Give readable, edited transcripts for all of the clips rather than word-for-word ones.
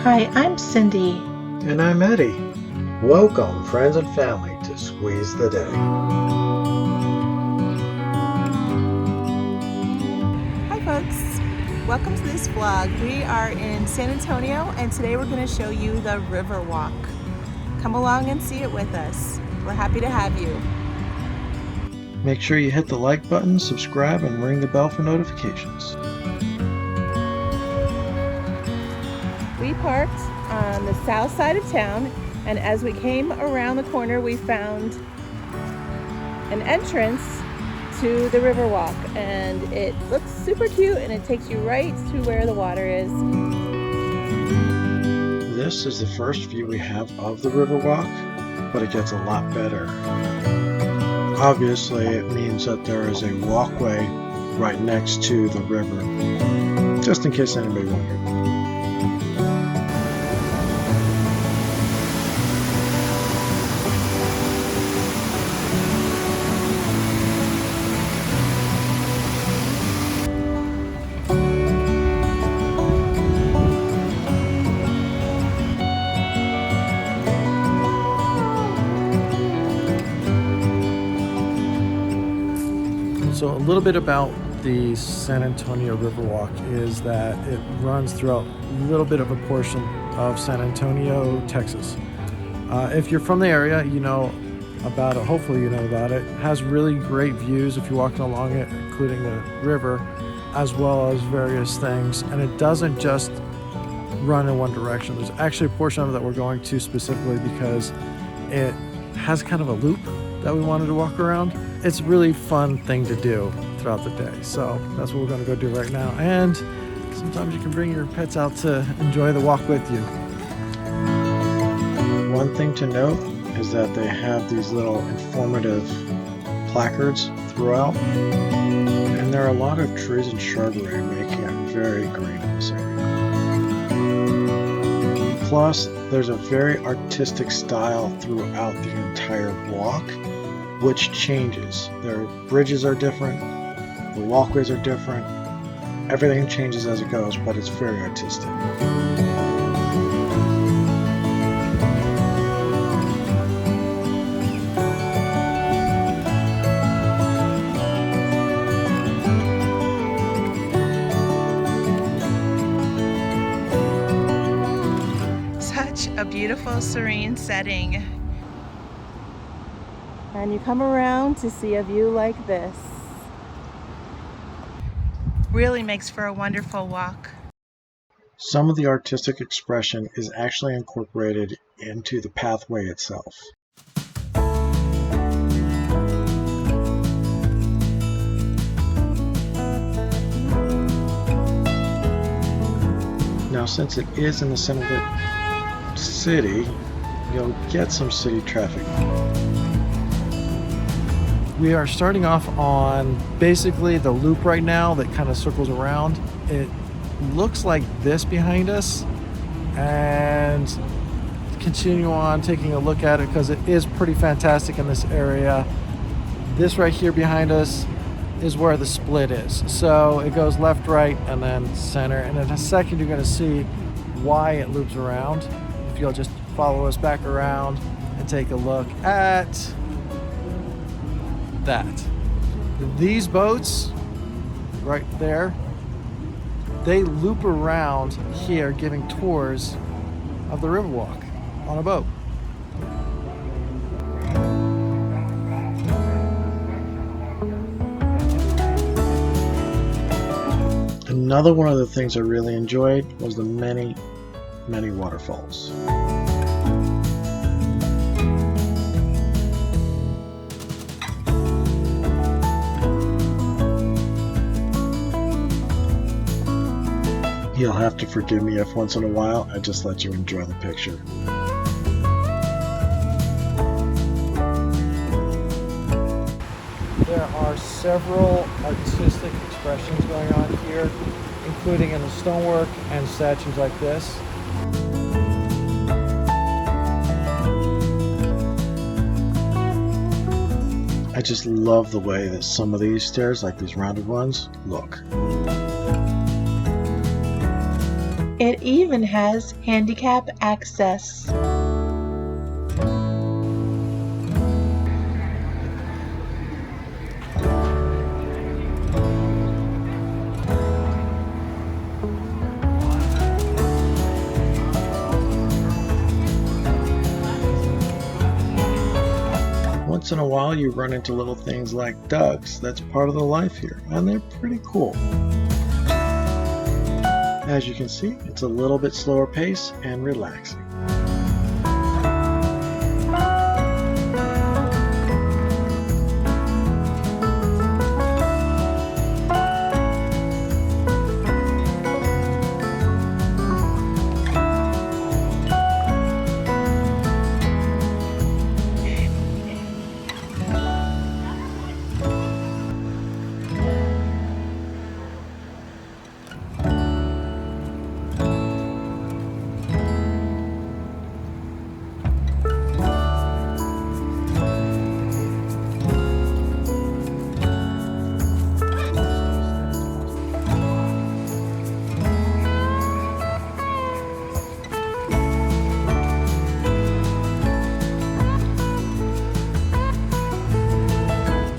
Hi, I'm Cindy. And I'm Eddie. Welcome, friends and family, to Squeeze the Day. Hi folks, welcome to this vlog. We are in San Antonio and today we're going to show you the Riverwalk. Come along and see it with us. We're happy to have you. Make sure you hit the like button, subscribe, and ring the bell for notifications. We parked on the south side of town, and as we came around the corner we found an entrance to the Riverwalk, and it looks super cute and it takes you right to where the water is. This is the first view we have of the Riverwalk, but it gets a lot better. Obviously, it means that there is a walkway right next to the river, just in case anybody wondered. So a little bit about the San Antonio Riverwalk is that it runs throughout a little bit of a portion of San Antonio, Texas. If you're from the area, you know about it. Hopefully you know about it. It has really great views if you're walking along it, including the river, as well as various things. And it doesn't just run in one direction. There's actually a portion of it that we're going to specifically because it has kind of a loop that we wanted to walk around. It's a really fun thing to do throughout the day. So that's what we're going to go do right now. And sometimes you can bring your pets out to enjoy the walk with you. One thing to note is that they have these little informative placards throughout. And there are a lot of trees and shrubbery making it very green in this area. Plus, there's a very artistic style throughout the entire walk, which changes. Their bridges are different, the walkways are different, everything changes as it goes, but it's very artistic. Such a beautiful, serene setting. And you come around to see a view like this. Really makes for a wonderful walk. Some of the artistic expression is actually incorporated into the pathway itself. Now, since it is in the center of the city, you'll get some city traffic. We are starting off on basically the loop right now that kind of circles around. It looks like this behind us, and continue on taking a look at it because it is pretty fantastic in this area. This right here behind us is where the split is. So it goes left, right, and then center. And in a second, you're going to see why it loops around. If you'll just follow us back around and take a look at that. These boats right there, they loop around here giving tours of the Riverwalk on a boat. Another one of the things I really enjoyed was the many waterfalls. You'll have to forgive me if once in a while I just let you enjoy the picture. There are several artistic expressions going on here, including in the stonework and statues like this. I just love the way that some of these stairs, like these rounded ones, look. It even has handicap access. Once in a while you run into little things like ducks. That's part of the life here, and they're pretty cool. As you can see, it's a little bit slower pace and relaxing.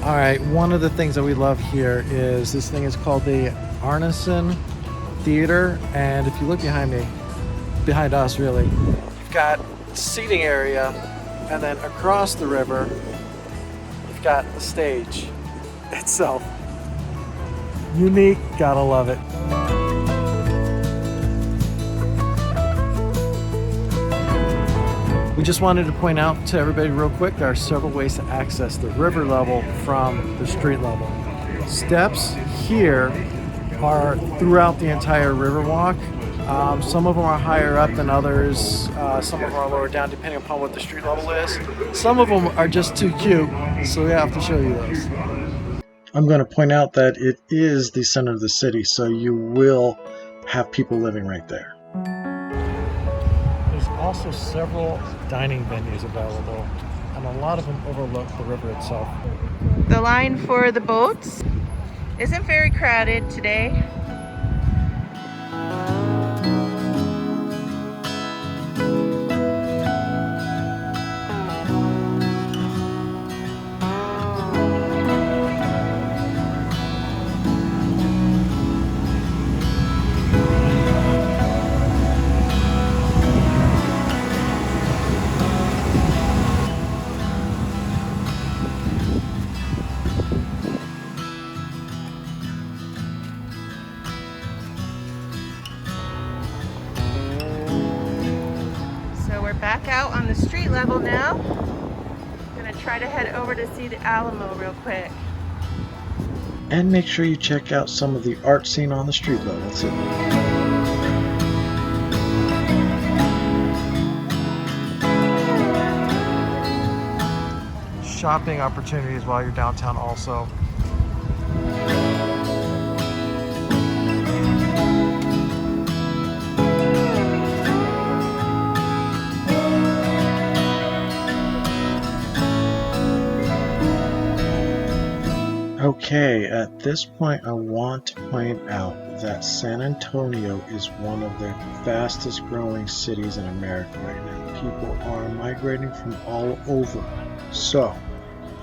Alright, one of the things that we love here is this thing is called the Arneson Theater, and if you look behind me, behind us really, you've got seating area, and then across the river you've got the stage itself. Unique, gotta love it. We just wanted to point out to everybody real quick, there are several ways to access the river level from the street level. Steps here are throughout the entire Riverwalk. Some of them are higher up than others. Some of them are lower down depending upon what the street level is. Some of them are just too cute, so we have to show you those. I'm going to point out that it is the center of the city, so you will have people living right there. There's also several dining venues available, and a lot of them overlook the river itself. The line for the boats isn't very crowded today. Back out on the street level now. I'm gonna try to head over to see the Alamo real quick. And make sure you check out some of the art scene on the street level too. Shopping opportunities while you're downtown also. Okay, at this point I want to point out that San Antonio is one of the fastest growing cities in America right now. People are migrating from all over. So,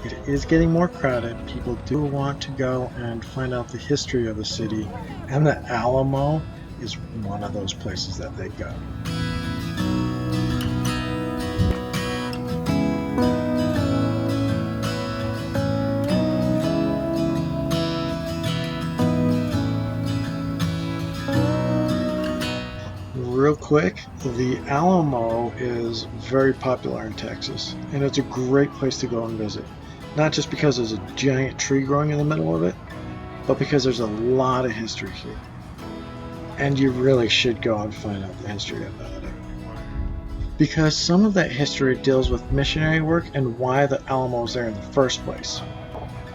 it is getting more crowded. People do want to go and find out the history of the city, and the Alamo is one of those places that they go. Real quick, the Alamo is very popular in Texas, and it's a great place to go and visit. Not just because there's a giant tree growing in the middle of it, but because there's a lot of history here. And you really should go and find out the history about it. Because some of that history deals with missionary work and why the Alamo was there in the first place.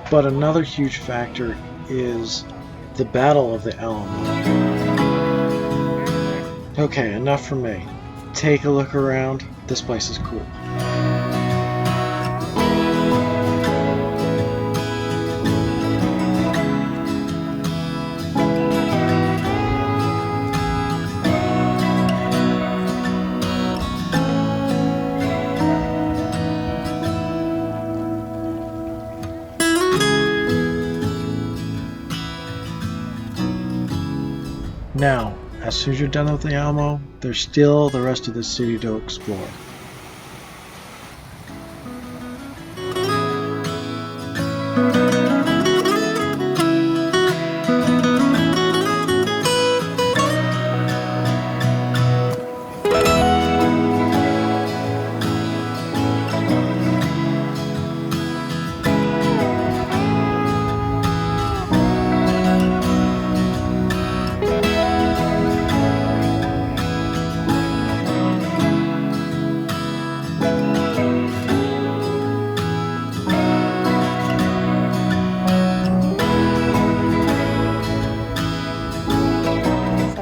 But another huge factor is the Battle of the Alamo. Okay, enough from me. Take a look around. This place is cool. Now, as soon as you're done with the Alamo, there's still the rest of the city to explore.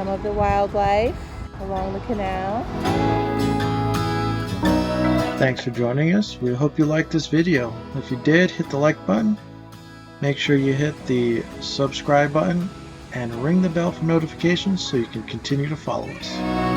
Of the wildlife along the canal. Thanks for joining us. We hope you liked this video. If you did, hit the like button. Make sure you hit the subscribe button and ring the bell for notifications so you can continue to follow us.